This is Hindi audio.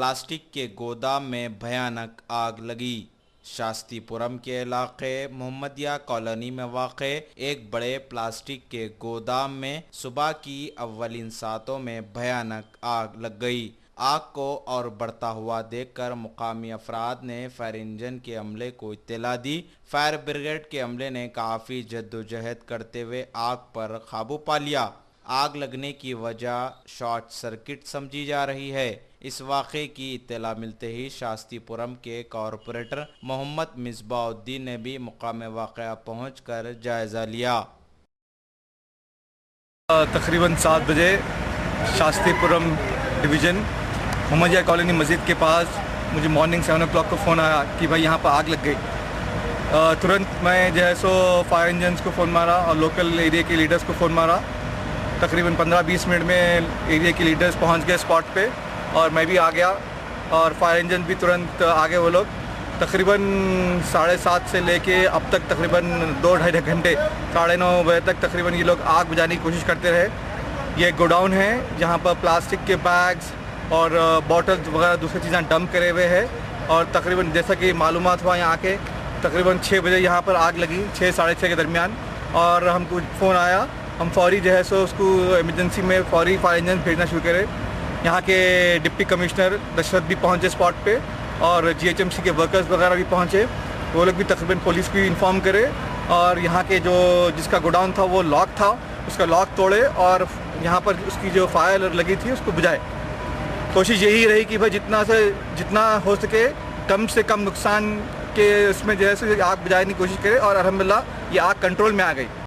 प्लास्टिक के गोदाम में भयानक आग लगी। शास्तीपुरम के इलाके मोहम्मदिया कॉलोनी में वाक़े एक बड़े प्लास्टिक के गोदाम में सुबह की अव्वलीन सातों में भयानक आग लग गई। आग को और बढ़ता हुआ देखकर मुकामी अफराद ने फायर इंजन के अमले को इत्तला दी। फायर ब्रिगेड के अमले ने काफ़ी जद्दोजहद करते हुए आग पर काबू पा लिया। आग लगने की वजह शॉर्ट सर्किट समझी जा रही है। इस वाक़े की इत्तला मिलते ही शास्तीपुरम के कॉरपोरेटर मोहम्मद मिसबाउद्दीन ने भी मुकाम वाक़या पहुंचकर जायज़ा लिया। तकरीबन 7 बजे शास्तीपुरम डिवीज़न मोहम्मदिया कॉलोनी मस्जिद के पास मुझे मॉर्निंग 7 o'clock को फ़ोन आया कि भाई यहाँ पर आग लग गई। तुरंत मैं जो है सो फायर इंजन्स को फ़ोन मारा और लोकल एरिया के लीडर्स को फ़ोन मारा। तकरीबन 15-20 मिनट में एरिया के लीडर्स पहुँच गए स्पॉट पे और मैं भी आ गया और फायर इंजन भी तुरंत आ गए। वो लोग तकरीबन 7:30 से लेके अब तक तकरीबन 2-2.5 घंटे 9:30 बजे तक तकरीबन ये लोग आग बुझाने की कोशिश करते रहे। ये गोडाउन है जहाँ पर प्लास्टिक के बैग्स और बॉटल्स वगैरह दूसरी चीज़ें डंप करे हुए हैं और तकरीबन जैसा कि मालूमात हुआ यहाँ के तकरीबन 6 बजे यहाँ पर आग लगी, 6-6:30 के दरमियान। और हमको फ़ोन आया, हम फौरी जो है सो उसको इमरजेंसी में फौरी फायर इंजन भेजना शुरू करें। यहाँ के डिप्टी कमिश्नर दशरथ भी पहुँचे स्पॉट पे और GHMC के वर्कर्स वगैरह भी पहुँचे। वो लोग भी तकरीबन पुलिस को इन्फॉर्म करे और यहाँ के जो जिसका गोडाउन था वो लॉक था, उसका लॉक तोड़े और यहाँ पर उसकी जो फायर लगी थी उसको बुझाए। कोशिश यही रही कि भाई जितना हो सके कम से कम नुकसान के उसमें जो है आग बुझाने की कोशिश करे और अल्हम्दुलिल्लाह ये आग कंट्रोल में आ गई।